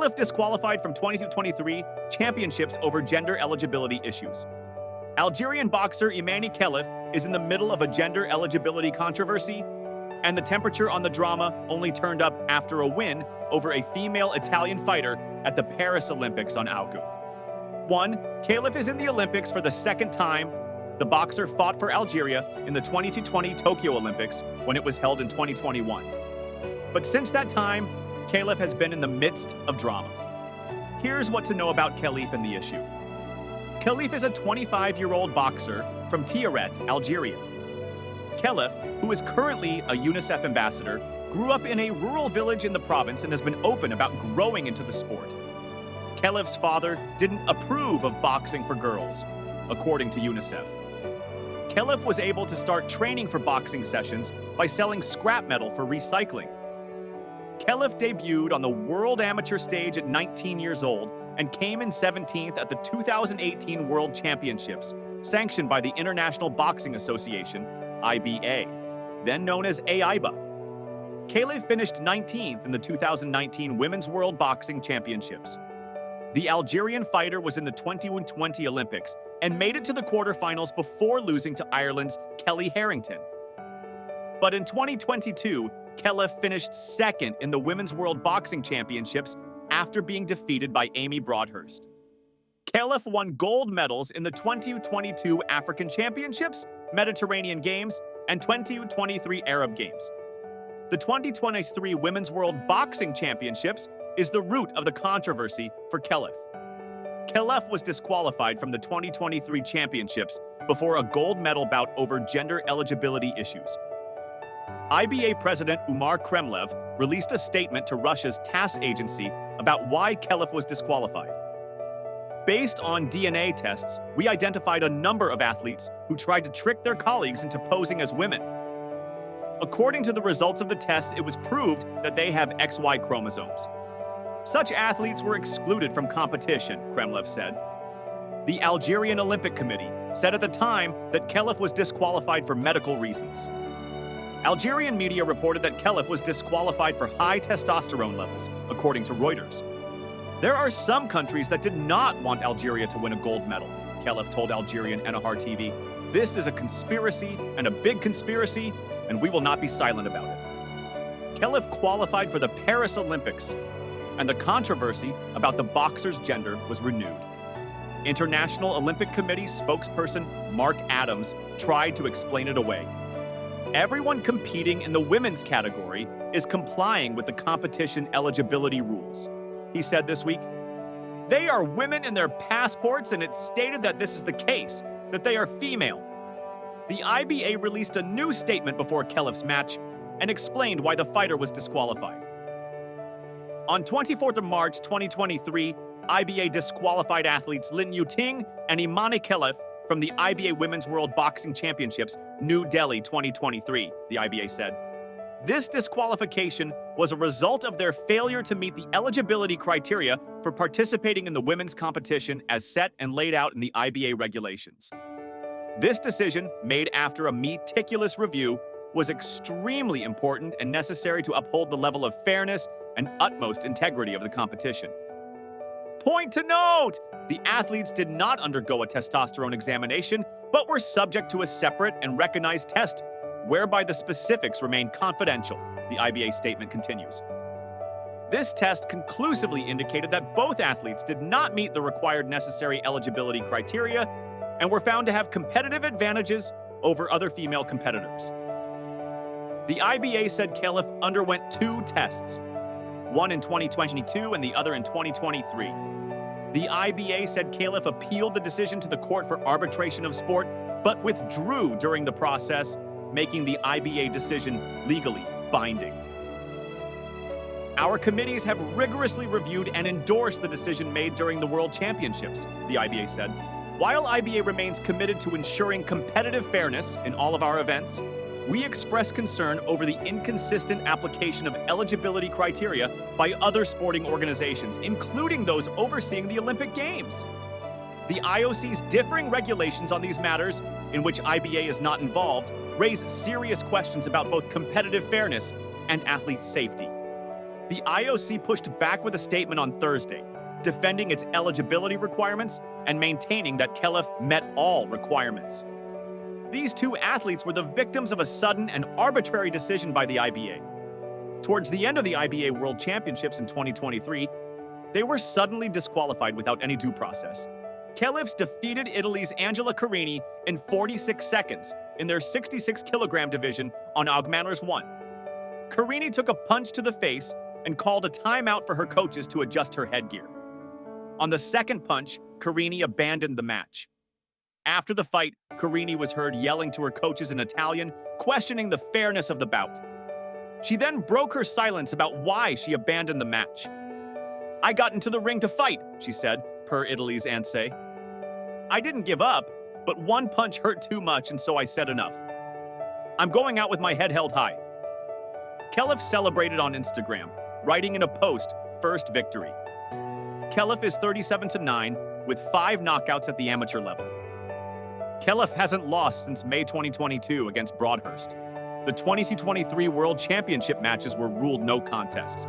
Khelif disqualified from 2023 championships over gender eligibility issues. Algerian boxer Imane Khelif is in the middle of a gender eligibility controversy, and the temperature on the drama only turned up after a win over a female Italian fighter at the Paris Olympics on August. 1. Khelif is in the Olympics for the second time. The boxer fought for Algeria in the 2020 Tokyo Olympics when it was held in 2021. But since that time, Khelif has been in the midst of drama. Here's what to know about Khelif and the issue. Khelif is a 25-year-old boxer from Tiaret, Algeria. Khelif, who is currently a UNICEF ambassador, grew up in a rural village in the province and has been open about growing into the sport. Khelif's father didn't approve of boxing for girls, according to UNICEF. Khelif was able to start training for boxing sessions by selling scrap metal for recycling. Khelif debuted on the world amateur stage at 19 years old and came in 17th at the 2018 World Championships, sanctioned by the International Boxing Association, IBA, then known as AIBA. Khelif finished 19th in the 2019 Women's World Boxing Championships. The Algerian fighter was in the 2020 Olympics and made it to the quarterfinals before losing to Ireland's Kelly Harrington. But in 2022, Khelif finished second in the Women's World Boxing Championships after being defeated by Amy Broadhurst. Khelif won gold medals in the 2022 African Championships, Mediterranean Games, and 2023 Arab Games. The 2023 Women's World Boxing Championships is the root of the controversy for Khelif. Khelif was disqualified from the 2023 championships before a gold medal bout over gender eligibility issues. IBA President Umar Kremlev released a statement to Russia's TASS agency about why Khelif was disqualified. Based on DNA tests, we identified a number of athletes who tried to trick their colleagues into posing as women. According to the results of the test, it was proved that they have XY chromosomes. Such athletes were excluded from competition, Kremlev said. The Algerian Olympic Committee said at the time that Khelif was disqualified for medical reasons. Algerian media reported that Khelif was disqualified for high testosterone levels, according to Reuters. There are some countries that did not want Algeria to win a gold medal, Khelif told Algerian Enahar TV. This is a conspiracy, and a big conspiracy, and we will not be silent about it. Khelif qualified for the Paris Olympics, and the controversy about the boxer's gender was renewed. International Olympic Committee spokesperson Mark Adams tried to explain it away. Everyone competing in the women's category is complying with the competition eligibility rules, he said this week. They are women in their passports, and it's stated that this is the case, that they are female. The IBA released a new statement before Khelif's match and explained why the fighter was disqualified. On 24th of March 2023, IBA disqualified athletes Yu-ting and Imane Khelif from the IBA Women's World Boxing Championships, New Delhi 2023, the IBA said. This disqualification was a result of their failure to meet the eligibility criteria for participating in the women's competition as set and laid out in the IBA regulations. This decision, made after a meticulous review, was extremely important and necessary to uphold the level of fairness and utmost integrity of the competition. Point to note, the athletes did not undergo a testosterone examination, but were subject to a separate and recognized test, whereby the specifics remain confidential, the IBA statement continues. This test conclusively indicated that both athletes did not meet the required necessary eligibility criteria and were found to have competitive advantages over other female competitors. The IBA said Khelif underwent 2 tests, one in 2022 and the other in 2023. The IBA said Khelif appealed the decision to the Court for Arbitration of Sport, but withdrew during the process, making the IBA decision legally binding. Our committees have rigorously reviewed and endorsed the decision made during the World Championships, the IBA said. While IBA remains committed to ensuring competitive fairness in all of our events, we express concern over the inconsistent application of eligibility criteria by other sporting organizations, including those overseeing the Olympic Games. The IOC's differing regulations on these matters, in which IBA is not involved, raise serious questions about both competitive fairness and athlete safety. The IOC pushed back with a statement on Thursday, defending its eligibility requirements and maintaining that Khelif met all requirements. These two athletes were the victims of a sudden and arbitrary decision by the IBA. Towards the end of the IBA World Championships in 2023, they were suddenly disqualified without any due process. Khelif defeated Italy's Angela Carini in 46 seconds in their 66-kilogram division on Augmentlers 1. Carini took a punch to the face and called a timeout for her coaches to adjust her headgear. On the second punch, Carini abandoned the match. After the fight, Carini was heard yelling to her coaches in Italian, questioning the fairness of the bout. She then broke her silence about why she abandoned the match. "I got into the ring to fight," she said, per Italy's ANSE. "I didn't give up, but one punch hurt too much, and so I said enough. I'm going out with my head held high." Khelif celebrated on Instagram, writing in a post, "First victory." Khelif is 37-9 with 5 knockouts at the amateur level. Khelif hasn't lost since May 2022 against Broadhurst. The 2023 World Championship matches were ruled no contests.